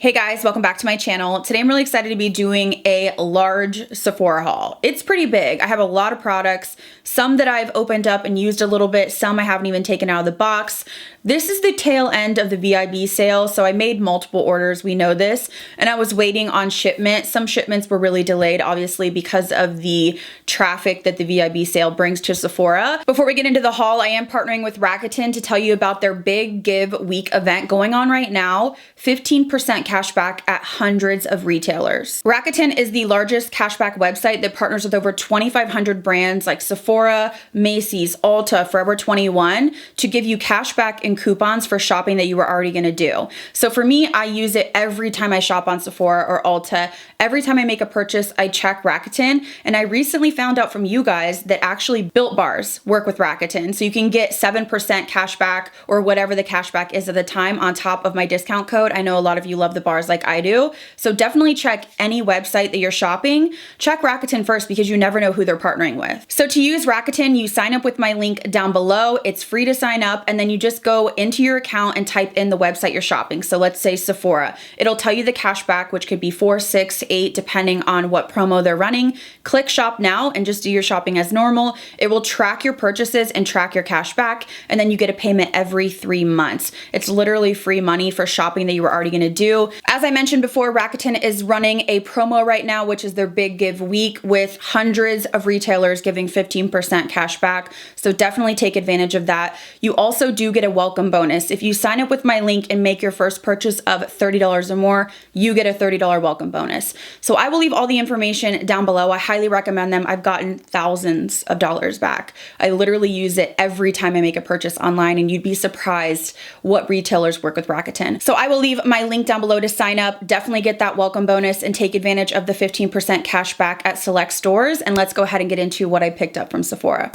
Hey guys, welcome back to my channel. Today I'm really excited to be doing a large Sephora haul. It's pretty big. I have a lot of products, some that I've opened up and used a little bit, some I haven't even taken out of the box. This is the tail end of the VIB sale, so I made multiple orders, we know this, and I was waiting on shipment. Some shipments were really delayed, obviously, because of the traffic that the VIB sale brings to Sephora. Before we get into the haul, I am partnering with Rakuten to tell you about their Big Give Week event going on right now. 15% cashback at hundreds of retailers. Rakuten is the largest cashback website that partners with over 2,500 brands like Sephora, Macy's, Ulta, Forever 21 to give you cashback and coupons for shopping that you were already gonna do. So for me, I use it every time I shop on Sephora or Ulta. Every time I make a purchase, I check Rakuten, and I recently found out from you guys that actually Built Bars work with Rakuten. So you can get 7% cashback or whatever the cashback is at the time on top of my discount code. I know a lot of you love the bars like I do. So definitely check any website that you're shopping. Check Rakuten first because you never know who they're partnering with. So to use Rakuten, you sign up with my link down below. It's free to sign up, and then you just go into your account and type in the website you're shopping. So let's say Sephora. It'll tell you the cashback, which could be 4, 6, 8, depending on what promo they're running. Click shop now and just do your shopping as normal. It will track your purchases and track your cashback, and then you get a payment every 3 months. It's literally free money for shopping that you were already gonna do. As I mentioned before, Rakuten is running a promo right now, which is their Big Give Week, with hundreds of retailers giving 15% cashback. So definitely take advantage of that. You also do get a welcome bonus. If you sign up with my link and make your first purchase of $30 or more, you get a $30 welcome bonus. So I will leave all the information down below. I highly recommend them. I've gotten thousands of dollars back. I literally use it every time I make a purchase online, and you'd be surprised what retailers work with Rakuten. So I will leave my link down below to sign up. Definitely get that welcome bonus and take advantage of the 15% cash back at select stores. And let's go ahead and get into what I picked up from Sephora.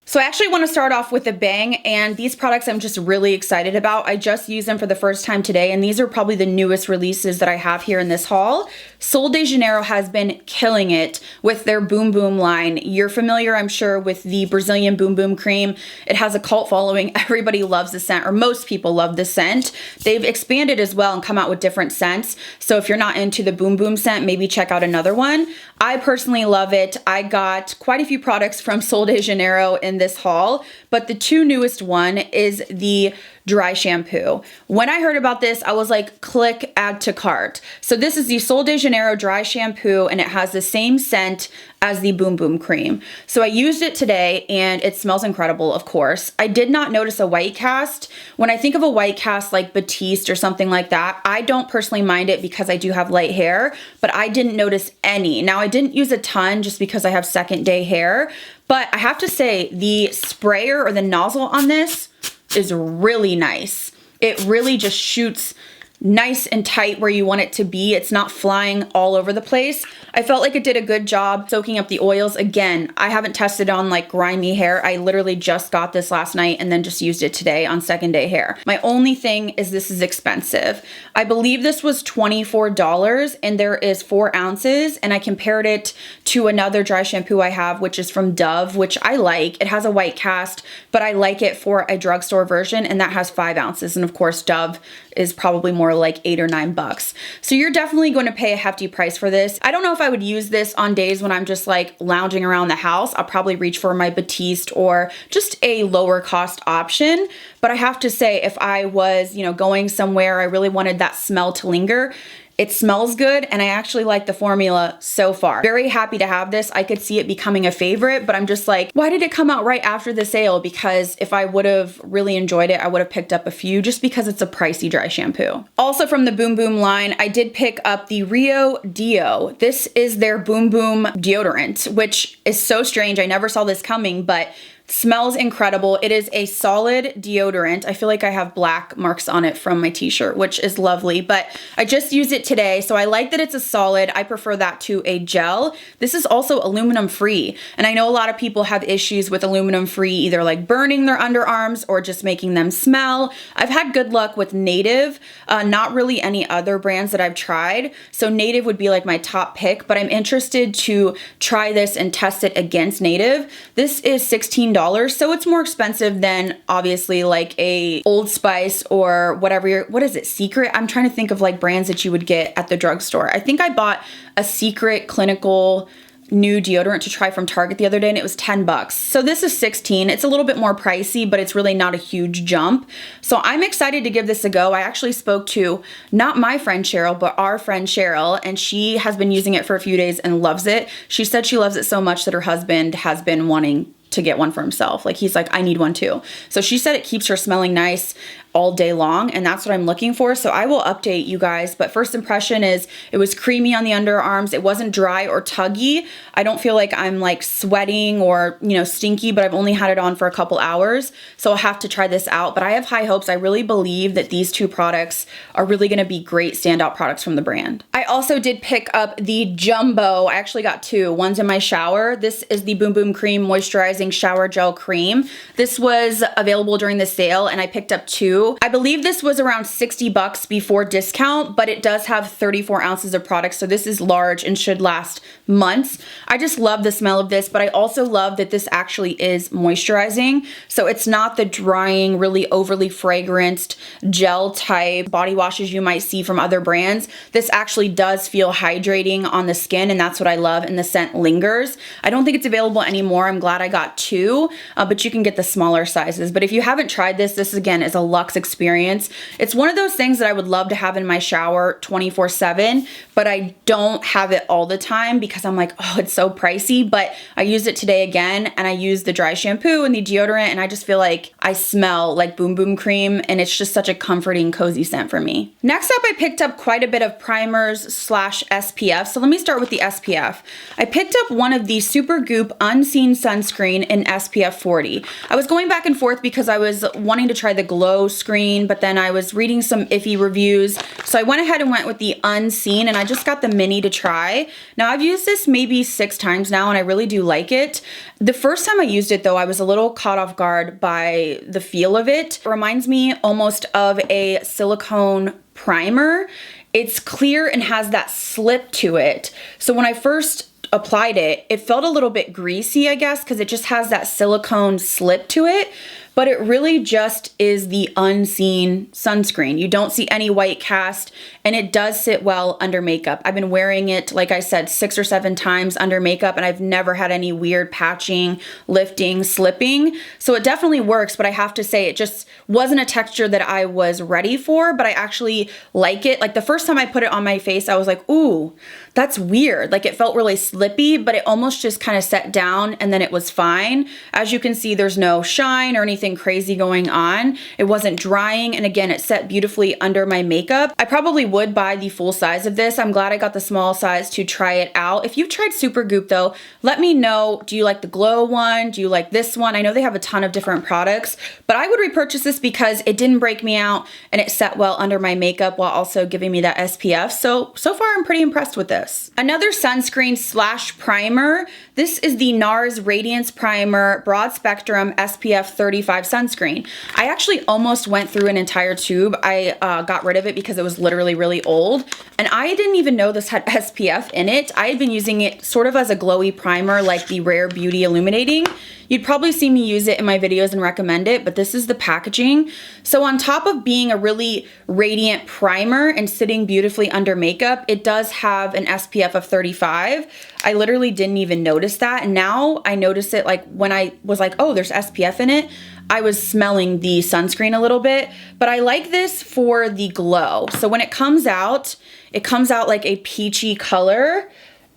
So I actually want to start off with a bang, and these products I'm just really excited about. I just used them for the first time today, and these are probably the newest releases that I have here in this haul. Sol de Janeiro has been killing it with their Boom Boom line. You're familiar, I'm sure, with the Brazilian Boom Boom cream. It has a cult following. Everybody loves the scent, or most people love the scent. They've expanded as well and come out with different scents. So if you're not into the Boom Boom scent, maybe check out another one. I personally love it. I got quite a few products from Sol de Janeiro in this haul, but the two newest one is the dry shampoo. When I heard about this, I was like, click add to cart. So this is the Sol de Janeiro dry shampoo, and it has the same scent as the Boom Boom cream. So I used it today, and it smells incredible, of course. I did not notice a white cast. When I think of a white cast like Batiste or something like that, I don't personally mind it because I do have light hair, but I didn't notice any. Now, I didn't use a ton just because I have second day hair, but I have to say the sprayer or the nozzle on this is really nice. It really just shoots nice and tight where you want it to be. It's not flying all over the place. I felt like it did a good job soaking up the oils. Again, I haven't tested on like grimy hair. I literally just got this last night and then just used it today on second day hair. My only thing is this is expensive. I believe this was $24 and there is 4 ounces, and I compared it to another dry shampoo I have, which is from Dove, which I like. It has a white cast, but I like it for a drugstore version, and that has 5 ounces. And of course, Dove is probably more like $8 or $9. So you're definitely going to pay a hefty price for this. I don't know if I would use this on days when I'm just like lounging around the house. I'll probably reach for my Batiste or just a lower cost option. But I have to say, if I was, going somewhere, I really wanted that smell to linger. It smells good, and I actually like the formula so far. Very happy to have this. I could see it becoming a favorite, but I'm just like, why did it come out right after the sale? Because if I would have really enjoyed it, I would have picked up a few just because it's a pricey dry shampoo. Also from the Boom Boom line, I did pick up the Rio Dio. This is their Boom Boom deodorant, which is so strange. I never saw this coming, but Smells incredible. It is a solid deodorant. I feel like I have black marks on it from my t-shirt, which is lovely, but I just used it today, so I like that it's a solid. I prefer that to a gel. This is also aluminum free, and I know a lot of people have issues with aluminum free, either like burning their underarms or just making them smell. I've had good luck with Native, not really any other brands that I've tried, so Native would be like my top pick, but I'm interested to try this and test it against Native. This is $16, so it's more expensive than obviously like a Old Spice or whatever what is it, Secret? I'm trying to think of like brands that you would get at the drugstore. I think I bought a Secret Clinical new deodorant to try from Target the other day, and it was 10 bucks. So this is 16. It's a little bit more pricey, but it's really not a huge jump. So I'm excited to give this a go. I actually spoke to not my friend Cheryl, but our friend Cheryl, and she has been using it for a few days and loves it. She said she loves it so much that her husband has been wanting to get one for himself. Like, he's like, I need one too. So she said it keeps her smelling nice all day long, and that's what I'm looking for. So I will update you guys, but first impression is it was creamy on the underarms. It wasn't dry or tuggy. I don't feel like I'm like sweating or, you know, stinky, but I've only had it on for a couple hours, so I'll have to try this out. But I have high hopes. I really believe that these two products are really going to be great standout products from the brand. I also did pick up the Jumbo. I actually got two. One's in my shower. This is the Boom Boom Cream Moisturizing Shower Gel Cream. This was available during the sale, and I picked up two. I believe this was around 60 bucks before discount, but it does have 34 ounces of product, so this is large and should last months. I just love the smell of this, but I also love that this actually is moisturizing. So it's not the drying, really overly fragranced gel type body washes you might see from other brands. This actually does feel hydrating on the skin, and that's what I love, and the scent lingers. I don't think it's available anymore. I'm glad I got two, but you can get the smaller sizes. But if you haven't tried this, this again is a luxe experience. It's one of those things that I would love to have in my shower 24/7, but I don't have it all the time because I'm like, oh, it's so pricey. But I used it today again, and I used the dry shampoo and the deodorant, and I just feel like I smell like Boom Boom Cream, and it's just such a comforting, cozy scent for me. Next up, I picked up quite a bit of primers slash SPF. So let me start with the SPF. I picked up one of the Super Goop Unseen Sunscreen in SPF 40. I was going back and forth because I was wanting to try the Glow screen, but then I was reading some iffy reviews, so I went ahead and went with the Unseen, and I just got the mini to try. Now, I've used this maybe 6 times now, and I really do like it. The first time I used it, though, I was a little caught off guard by the feel of it. It reminds me almost of a silicone primer. It's clear and has that slip to it. So when I first applied it, it felt a little bit greasy, I guess, because it just has that silicone slip to it. But it really just is the Unseen sunscreen. You don't see any white cast, and it does sit well under makeup. I've been wearing it, like I said, 6 or 7 times under makeup, and I've never had any weird patching, lifting, slipping. So it definitely works, but I have to say it just wasn't a texture that I was ready for, but I actually like it. Like the first time I put it on my face, I was like, ooh, that's weird. Like it felt really slippy, but it almost just kind of set down, and then it was fine. As you can see, there's no shine or anything crazy going on. It wasn't drying, and again, it set beautifully under my makeup. I probably would buy the full size of this. I'm glad I got the small size to try it out. If you've tried Super Goop though, let me know. Do you like the Glow one? Do you like this one? I know they have a ton of different products, but I would repurchase this because it didn't break me out and it set well under my makeup while also giving me that SPF. So far I'm pretty impressed with this. Another sunscreen slash primer. This is the NARS Radiance Primer Broad Spectrum SPF 35 sunscreen. I actually almost went through an entire tube. I got rid of it because it was literally really old, and I didn't even know this had SPF in it. I had been using it sort of as a glowy primer like the Rare Beauty Illuminating. You'd probably see me use it in my videos and recommend it, but this is the packaging. So on top of being a really radiant primer and sitting beautifully under makeup, it does have an SPF of 35. I literally didn't even notice that, and now I notice it like when I was like, oh, there's SPF in it. I was smelling the sunscreen a little bit, but I like this for the glow. So when it comes out like a peachy color.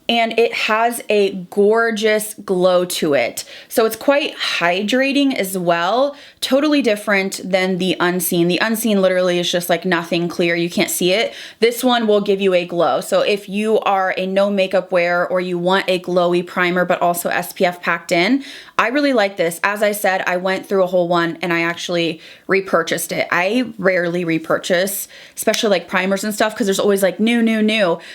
and it has a gorgeous glow to it. So it's quite hydrating as well. Totally different than the Unseen. The Unseen literally is just like nothing clear. You can't see it. This one will give you a glow. So if you are a no makeup wearer or you want a glowy primer but also SPF packed in, I really like this. As I said, I went through a whole one and I actually repurchased it. I rarely repurchase, especially like primers and stuff, because there's always like new.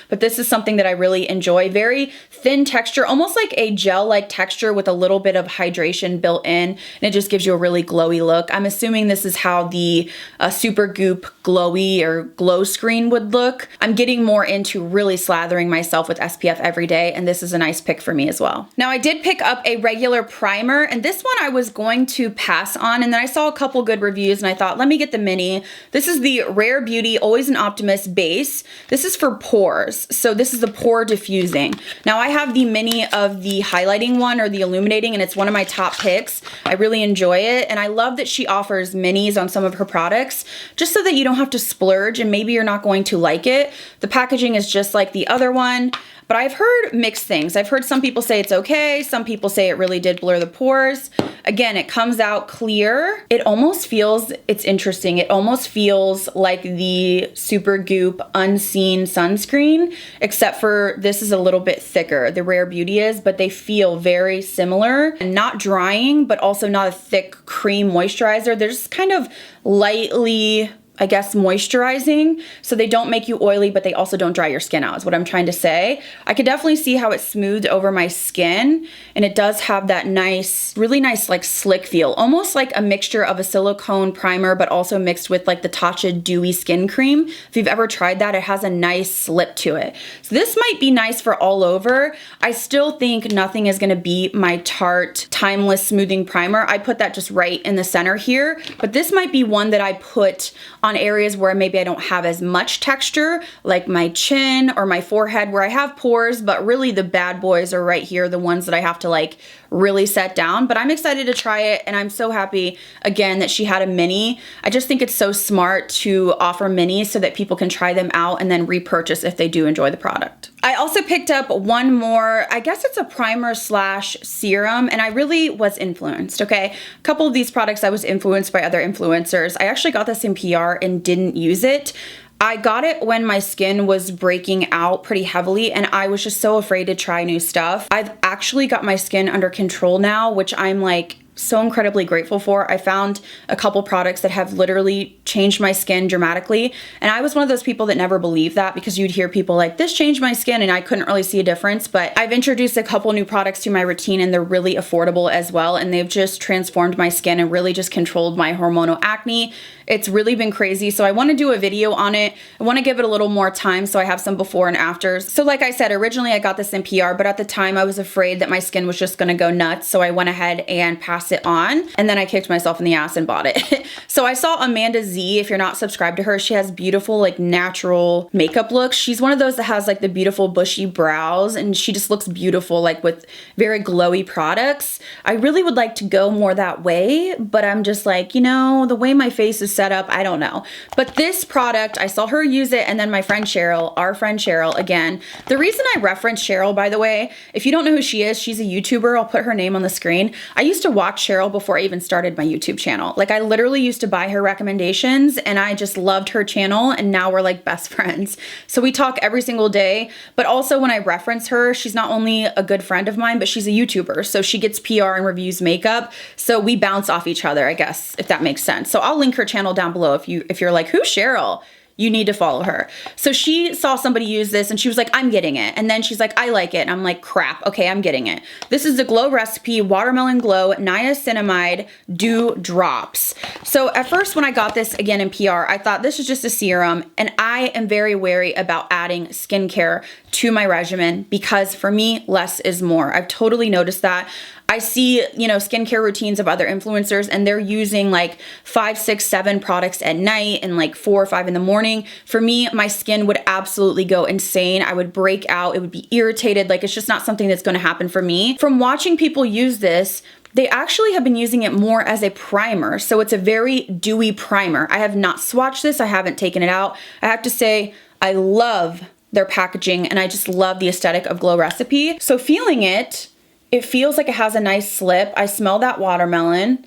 But this is something that I really enjoy. Very thin texture, almost like a gel-like texture with a little bit of hydration built in. And it just gives you a really glowy look. I'm assuming this is how the Super Goop glowy or glow screen would look. I'm getting more into really slathering myself with SPF every day, and this is a nice pick for me as well. Now I did pick up a regular primer, and this one I was going to pass on, and then I saw a couple good reviews and I thought, let me get the mini. This is the Rare Beauty Always an Optimist base. This is for pores. So this is the pore diffusing. Now I have the mini of the highlighting one or the illuminating, and it's one of my top picks. I really enjoy it, and I love that she offers minis on some of her products just so that you don't have to splurge and maybe you're not going to like it. The packaging is just like the other one, but I've heard mixed things. I've heard some people say it's okay. Some people say it really did blur the pores. Again, it comes out clear. It almost feels, it's interesting. It almost feels like the Super Goop Unseen sunscreen, except for this is a little bit thicker. The Rare Beauty is, but they feel very similar and not drying, but also not a thick cream moisturizer. They're just kind of lightly, I guess, moisturizing, so they don't make you oily, but they also don't dry your skin out is what I'm trying to say. I could definitely see how it smoothed over my skin, and it does have that nice, really nice like slick feel, almost like a mixture of a silicone primer, but also mixed with like the Tatcha Dewy Skin Cream. If you've ever tried that, it has a nice slip to it. So this might be nice for all over. I still think nothing is gonna beat my Tarte Timeless Smoothing Primer. I put that just right in the center here, but this might be one that I put on areas where maybe I don't have as much texture, like my chin or my forehead where I have pores, but really the bad boys are right here, the ones that I have to like really set down. But I'm excited to try it, and I'm so happy again that she had a mini. I just think it's so smart to offer minis so that people can try them out and then repurchase if they do enjoy the product. I also picked up one more, I guess it's a primer slash serum, and I really was influenced, okay? A couple of these products I was influenced by other influencers. I actually got this in PR and didn't use it. I got it when my skin was breaking out pretty heavily, and I was just so afraid to try new stuff. I've actually got my skin under control now, which I'm like so incredibly grateful for. I found a couple products that have literally changed my skin dramatically, and I was one of those people that never believed that, because you'd hear people like, this changed my skin, and I couldn't really see a difference. But I've introduced a couple new products to my routine, and they're really affordable as well, and they've just transformed my skin and really just controlled my hormonal acne. It's really been crazy, so I want to do a video on it. I want to give it a little more time so I have some before and afters. So like I said, originally I got this in PR, but at the time I was afraid that my skin was just going to go nuts, so I went ahead and passed it on, and then I kicked myself in the ass and bought it. So I saw Amanda Z. If you're not subscribed to her, she has beautiful like natural makeup looks. She's one of those that has like the beautiful bushy brows, and she just looks beautiful like with very glowy products. I really would like to go more that way, but I'm just like, you know, the way my face is set up, I don't know. But this product, I saw her use it, and then my friend Cheryl, our friend Cheryl, again. The reason I reference Cheryl, by the way, if you don't know who she is, she's a YouTuber. I'll put her name on the screen. I used to watch Cheryl before I even started my YouTube channel. Like I literally used to buy her recommendations, and I just loved her channel, and now we're like best friends. So we talk every single day, but also when I reference her, she's not only a good friend of mine, but she's a YouTuber. So she gets PR and reviews makeup. So we bounce off each other, I guess, if that makes sense. So I'll link her channel down below if you're like, who's Cheryl? You need to follow her. So she saw somebody use this and she was like, I'm getting it. And then she's like, I like it. And I'm like, crap. Okay, I'm getting it. This is the Glow Recipe Watermelon Glow Niacinamide Dew Drops. So at first when I got this again in PR, I thought this is just a serum, and I am very wary about adding skincare to my regimen because for me, less is more. I've totally noticed that. I see, you know, skincare routines of other influencers, and they're using like 5, 6, 7 products at night and like 4 or 5 in the morning. For me, my skin would absolutely go insane. I would break out. It would be irritated. Like it's just not something that's going to happen for me. From watching people use this, they actually have been using it more as a primer. So it's a very dewy primer. I have not swatched this. I haven't taken it out. I have to say, I love their packaging, and I just love the aesthetic of Glow Recipe. So feeling it, it feels like it has a nice slip. I smell that watermelon.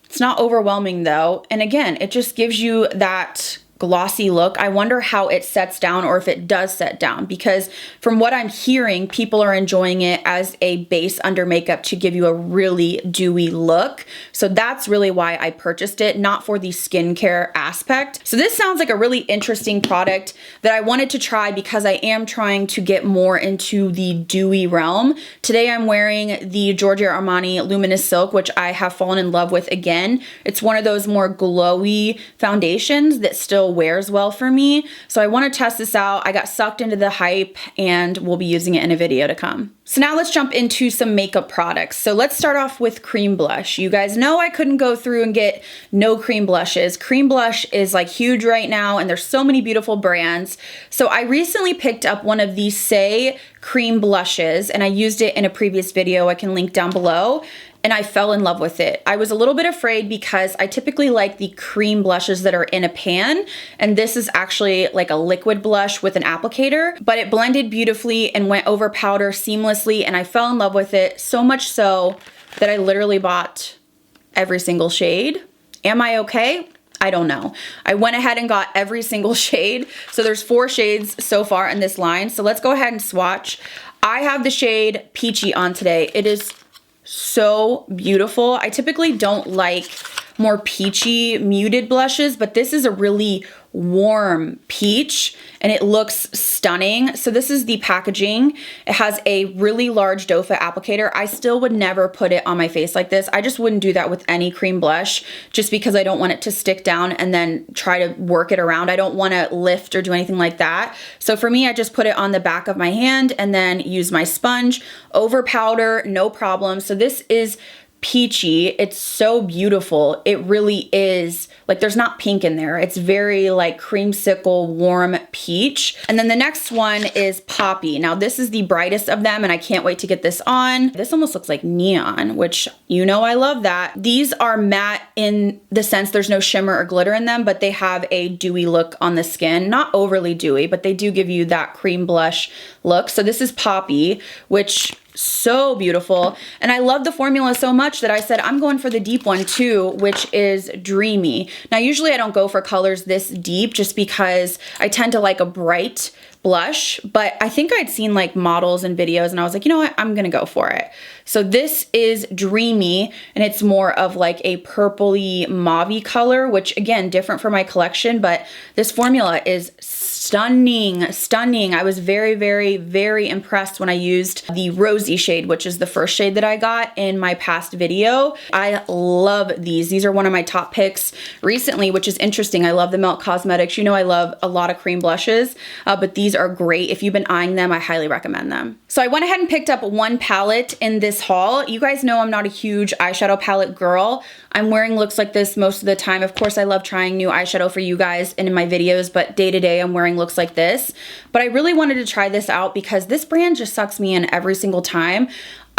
It's not overwhelming though. And again, it just gives you that glossy look. I wonder how it sets down, or if it does set down, because from what I'm hearing, people are enjoying it as a base under makeup to give you a really dewy look. So that's really why I purchased it, not for the skincare aspect. So this sounds like a really interesting product that I wanted to try because I am trying to get more into the dewy realm. Today I'm wearing the Giorgio Armani Luminous Silk, which I have fallen in love with again. It's one of those more glowy foundations that still wears well for me. So I want to test this out. I got sucked into the hype and we'll be using it in a video to come. So now let's jump into some makeup products. So let's start off with cream blush. You guys know I couldn't go through and get no cream blushes. Cream blush is like huge right now and there's so many beautiful brands. So I recently picked up one of these Say cream blushes and I used it in a previous video I can link down below. And I fell in love with it. I was a little bit afraid because I typically like the cream blushes that are in a pan, and this is actually like a liquid blush with an applicator, but it blended beautifully and went over powder seamlessly, and I fell in love with it, so much so that I literally bought every single shade. Am I okay? I don't know. I went ahead and got every single shade. So there's 4 shades so far in this line. So let's go ahead and swatch. I have the shade Peachy on today. It is so beautiful. I typically don't like more peachy muted blushes, but this is a really warm peach and it looks stunning. So this is the packaging. It has a really large doe foot applicator. I still would never put it on my face like this. I just wouldn't do that with any cream blush just because I don't want it to stick down and then try to work it around. I don't want to lift or do anything like that. So for me, I just put it on the back of my hand and then use my sponge over powder, no problem. So this is Peachy. It's so beautiful. It really is, like, there's not pink in there. It's very like creamsicle warm peach. And then the next one is Poppy. Now this is the brightest of them and I can't wait to get this on. This almost looks like neon, which you know I love that. These are matte in the sense there's no shimmer or glitter in them, but they have a dewy look on the skin. Not overly dewy, but they do give you that cream blush look. So this is Poppy, which so beautiful. And I love the formula so much that I said I'm going for the deep one too, which is Dreamy. Now usually I don't go for colors this deep just because I tend to like a bright blush, but I think I'd seen like models and videos and I was like, you know what, I'm gonna go for it. So this is Dreamy and it's more of like a purpley mauvey color, which again, different from my collection, but this formula is stunning, stunning. I was very, very, very impressed when I used the rosy shade, which is the first shade that I got in my past video. I love these. These are one of my top picks recently, which is interesting. I love the Melt Cosmetics. You know I love a lot of cream blushes, but these are great. If you've been eyeing them, I highly recommend them. So I went ahead and picked up one palette in this haul. You guys know I'm not a huge eyeshadow palette girl. I'm wearing looks like this most of the time. Of course, I love trying new eyeshadow for you guys and in my videos, but day to day I'm wearing looks like this. But I really wanted to try this out because this brand just sucks me in every single time.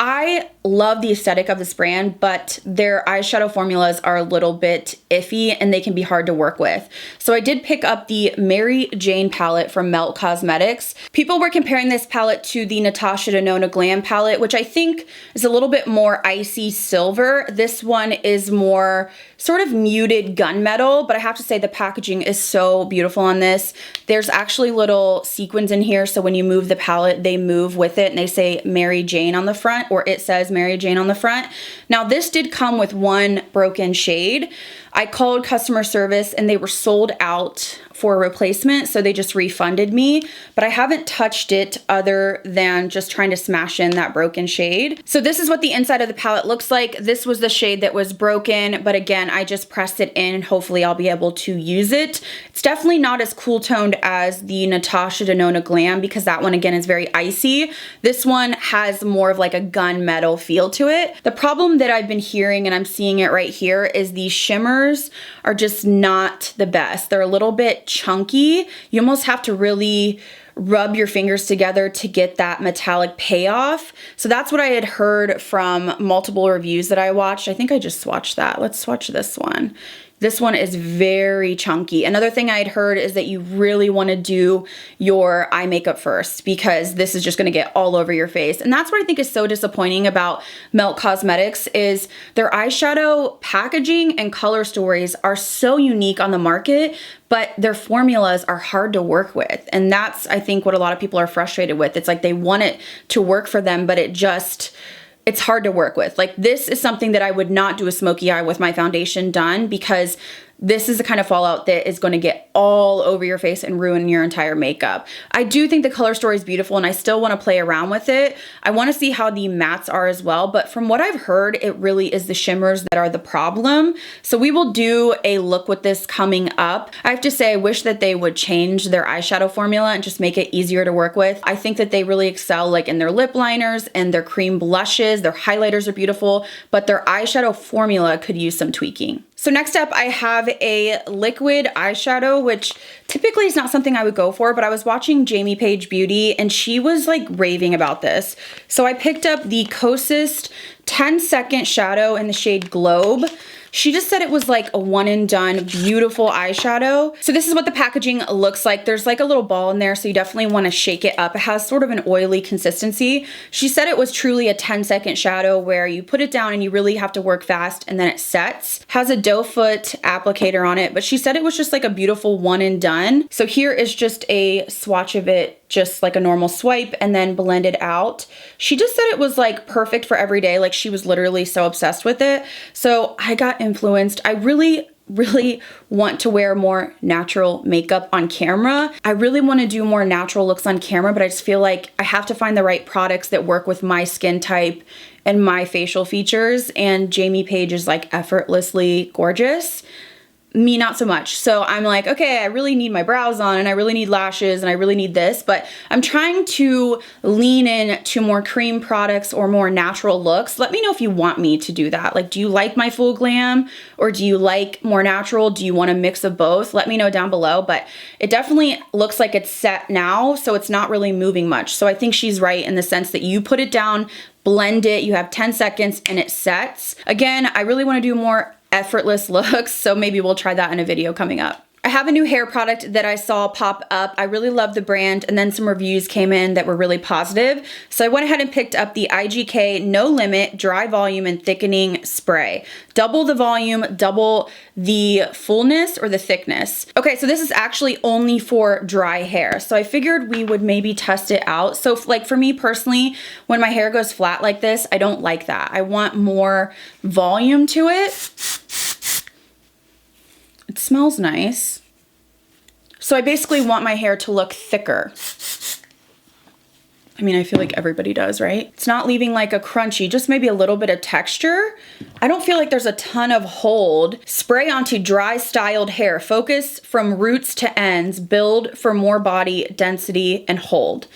I love the aesthetic of this brand, but their eyeshadow formulas are a little bit iffy and they can be hard to work with. So I did pick up the Mary Jane palette from Melt Cosmetics. People were comparing this palette to the Natasha Denona Glam palette, which I think is a little bit more icy silver. This one is more sort of muted gunmetal, but I have to say the packaging is so beautiful on this. There's actually little sequins in here, so when you move the palette, they move with it and they say Mary Jane on the front, or it says Mary Jane on the front. Now this did come with one broken shade. I called customer service and they were sold out for a replacement, so they just refunded me, but I haven't touched it other than just trying to smash in that broken shade. So this is what the inside of the palette looks like. This was the shade that was broken, but again, I just pressed it in and hopefully I'll be able to use it. It's definitely not as cool toned as the Natasha Denona Glam because that one again is very icy. This one has more of like a gunmetal feel to it. The problem that I've been hearing, and I'm seeing it right here, is the shimmers are just not the best. They're a little bit chunky. You almost have to really rub your fingers together to get that metallic payoff. So that's what I had heard from multiple reviews that I watched. I think I just swatched that. Let's swatch this one. This one is very chunky. Another thing I'd heard is that you really want to do your eye makeup first because this is just going to get all over your face. And that's what I think is so disappointing about Melt Cosmetics is their eyeshadow packaging and color stories are so unique on the market, but their formulas are hard to work with. And that's, I think, what a lot of people are frustrated with. It's like they want it to work for them, but it's hard to work with. Like this is something that I would not do a smoky eye with my foundation done because this is the kind of fallout that is going to get all over your face and ruin your entire makeup. I do think the color story is beautiful and I still want to play around with it. I want to see how the mattes are as well, but from what I've heard, it really is the shimmers that are the problem. So we will do a look with this coming up. I have to say, I wish that they would change their eyeshadow formula and just make it easier to work with. I think that they really excel like in their lip liners and their cream blushes. Their highlighters are beautiful, but their eyeshadow formula could use some tweaking. So next up, I have a liquid eyeshadow, which typically is not something I would go for, but I was watching Jamie Page Beauty and she was like raving about this. So I picked up the Kosas 10-second shadow in the shade Globe. She just said it was like a one and done beautiful eyeshadow. So this is what the packaging looks like. There's like a little ball in there, so you definitely want to shake it up. It has sort of an oily consistency. She said it was truly a 10-second shadow where you put it down and you really have to work fast and then it sets. Has a doe foot applicator on it, but she said it was just like a beautiful one and done. So here is just a swatch of it, just like a normal swipe and then blend it out. She just said it was like perfect for every day. Like she was literally so obsessed with it. So I got influenced. I really want to wear more natural makeup on camera. I really want to do more natural looks on camera, but I just feel like I have to find the right products that work with my skin type and my facial features. And Jamie Page is like effortlessly gorgeous. Me, not so much. So I'm like, okay, I really need my brows on and I really need lashes and I really need this, but I'm trying to lean in to more cream products or more natural looks. Let me know if you want me to do that. Like, do you like my full glam or do you like more natural? Do you want a mix of both? Let me know down below, but it definitely looks like it's set now, so it's not really moving much. So I think she's right in the sense that you put it down, blend it, you have 10 seconds and it sets. Again, I really want to do more effortless looks, so maybe we'll try that in a video coming up. I have a new hair product that I saw pop up. I really love the brand, and then some reviews came in that were really positive. So I went ahead and picked up the IGGK No Limit Dry Volume and Thickening Spray. Double the volume, double the fullness or the thickness. Okay, so this is actually only for dry hair. So I figured we would maybe test it out. So like for me personally, when my hair goes flat like this, I don't like that. I want more volume to it. It smells nice. So I basically want my hair to look thicker. I mean, I feel like everybody does, right? It's not leaving like a crunchy, just maybe a little bit of texture. I don't feel like there's a ton of hold. Spray onto dry styled hair. Focus from roots to ends. Build for more body density and hold.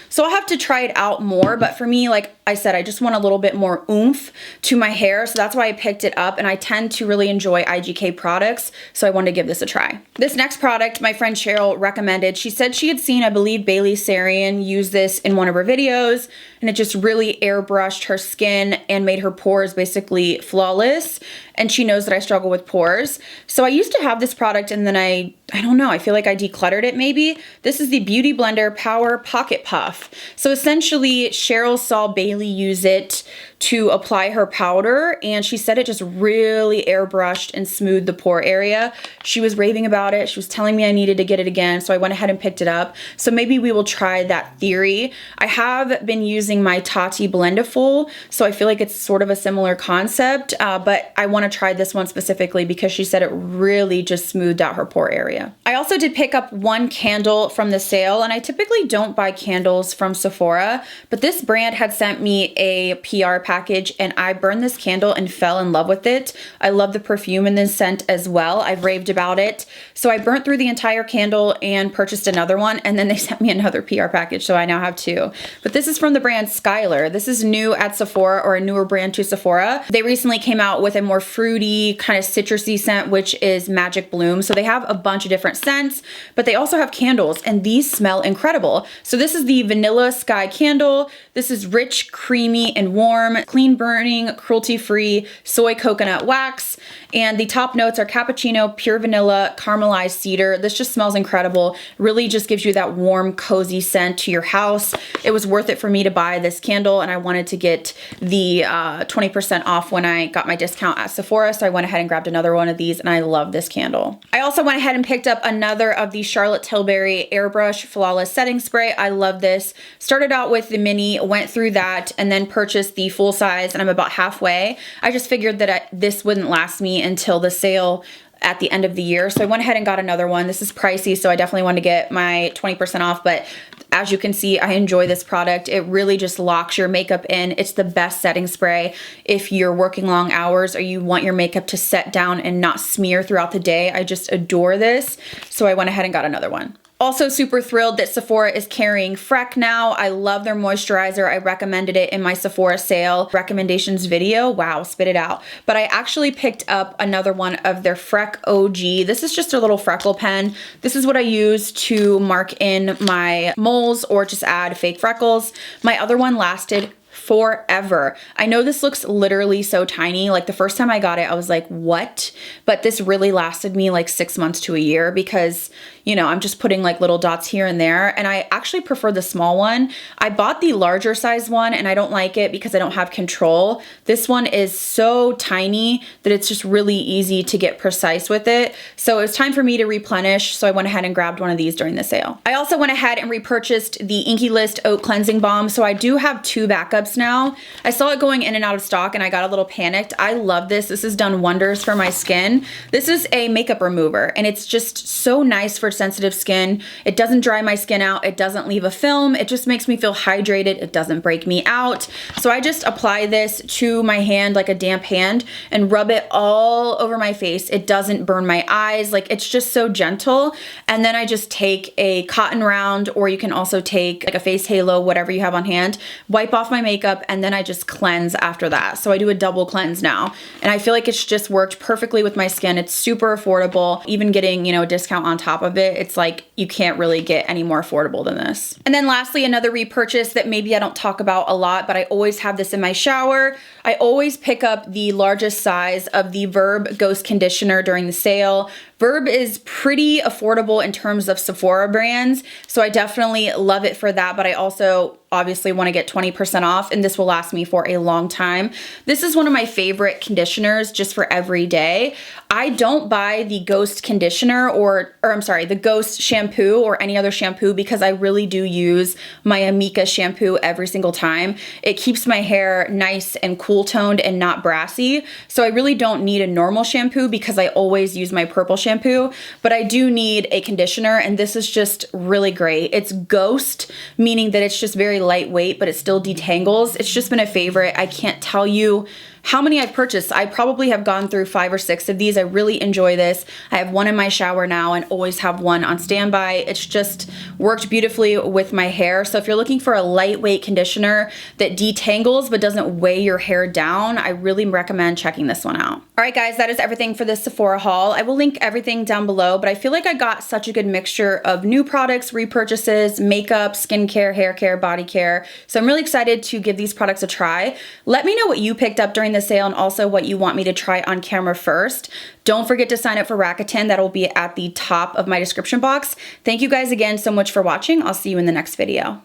So I'll have to try it out more, but for me, like I said, I just want a little bit more oomph to my hair, so that's why I picked it up, and I tend to really enjoy IGK products, so I wanted to give this a try. This next product, my friend Cheryl recommended. She said she had seen, I believe, Bailey Sarian use this in one of her videos, and it just really airbrushed her skin and made her pores basically flawless, and she knows that I struggle with pores. So I used to have this product, and then I don't know, I feel like I decluttered it maybe. This is the Beauty Blender Power Pocket Puff. So essentially, Cheryl saw Bailey use it to apply her powder, and she said it just really airbrushed and smoothed the pore area. She was raving about it. She was telling me I needed to get it again, so I went ahead and picked it up. So maybe we will try that theory. I have been using my Tati Blendiful, so I feel like it's sort of a similar concept, but I want to try this one specifically because she said it really just smoothed out her pore area. I also did pick up one candle from the sale, and I typically don't buy candles from Sephora, but this brand had sent me a PR package, and I burned this candle and fell in love with it. I love the perfume in this scent as well. I've raved about it. So I burnt through the entire candle and purchased another one, and then they sent me another PR package, so I now have two. But this is from the brand Skyler. This is new at Sephora, or a newer brand to Sephora. They recently came out with a more fruity, kind of citrusy scent, which is Magic Bloom. So they have a bunch of different scents, but they also have candles, and these smell incredible. So this is the Vanilla Sky Candle. This is rich, creamy, and warm. Serum Clean Burning Cruelty Free Soy Coconut Wax. And the top notes are cappuccino, pure vanilla, caramelized cedar. This just smells incredible. Really just gives you that warm, cozy scent to your house. It was worth it for me to buy this candle, and I wanted to get the 20% off when I got my discount at Sephora, so I went ahead and grabbed another one of these, and I love this candle. I also went ahead and picked up another of the Charlotte Tilbury Airbrush Flawless Setting Spray. I love this. Started out with the mini, went through that, and then purchased the full size, and I'm about halfway. I just figured that this wouldn't last me until the sale at the end of the year, so I went ahead and got another one. This is pricey, so I definitely wanted to get my 20% off, but as you can see, I enjoy this product. It really just locks your makeup in. It's the best setting spray if you're working long hours or you want your makeup to set down and not smear throughout the day. I just adore this, so I went ahead and got another one. Also super thrilled that Sephora is carrying Freck now. I love their moisturizer. I recommended it in my Sephora sale recommendations video. Wow, spit it out. But I actually picked up another one of their Freck OG. This is just a little freckle pen. This is what I use to mark in my moles or just add fake freckles. My other one lasted forever. I know this looks literally so tiny. Like the first time I got it, I was like, what? But this really lasted me like 6 months to a year because, you know, I'm just putting like little dots here and there. And I actually prefer the small one. I bought the larger size one and I don't like it because I don't have control. This one is so tiny that it's just really easy to get precise with it. So it was time for me to replenish. So I went ahead and grabbed one of these during the sale. I also went ahead and repurchased the Inky List Oat Cleansing Balm. So I do have 2 backups now. I saw it going in and out of stock and I got a little panicked. I love this. This has done wonders for my skin. This is a makeup remover and it's just so nice for sensitive skin. It doesn't dry my skin out. It doesn't leave a film. It just makes me feel hydrated. It doesn't break me out. So I just apply this to my hand like a damp hand and rub it all over my face. It doesn't burn my eyes. Like it's just so gentle. And then I just take a cotton round, or you can also take like a face halo, whatever you have on hand, wipe off my makeup, and then I just cleanse after that. So I do a double cleanse now. And I feel like it's just worked perfectly with my skin. It's super affordable. Even getting, you know, a discount on top of it, it's like you can't really get any more affordable than this. And then lastly, another repurchase that maybe I don't talk about a lot, but I always have this in my shower. I always pick up the largest size of the Verb Ghost Conditioner during the sale. Verb is pretty affordable in terms of Sephora brands, so I definitely love it for that, but I also obviously want to get 20% off, and this will last me for a long time. This is one of my favorite conditioners just for every day. I don't buy the Ghost conditioner or I'm sorry, the Ghost shampoo or any other shampoo because I really do use my Amika shampoo every single time. It keeps my hair nice and cool toned and not brassy, so I really don't need a normal shampoo because I always use my purple shampoo, but I do need a conditioner, and this is just really great. It's Ghost, meaning that it's just very lightweight, but it still detangles. It's just been a favorite. I can't tell you how many I've purchased. I probably have gone through 5 or 6 of these. I really enjoy this. I have one in my shower now and always have one on standby. It's just worked beautifully with my hair. So if you're looking for a lightweight conditioner that detangles but doesn't weigh your hair down, I really recommend checking this one out. All right, guys, that is everything for this Sephora haul. I will link everything down below, but I feel like I got such a good mixture of new products, repurchases, makeup, skincare, hair care, body care. So I'm really excited to give these products a try. Let me know what you picked up during the sale and also what you want me to try on camera first. Don't forget to sign up for RAKUTEN. That'll be at the top of my description box. Thank you guys again so much for watching. I'll see you in the next video.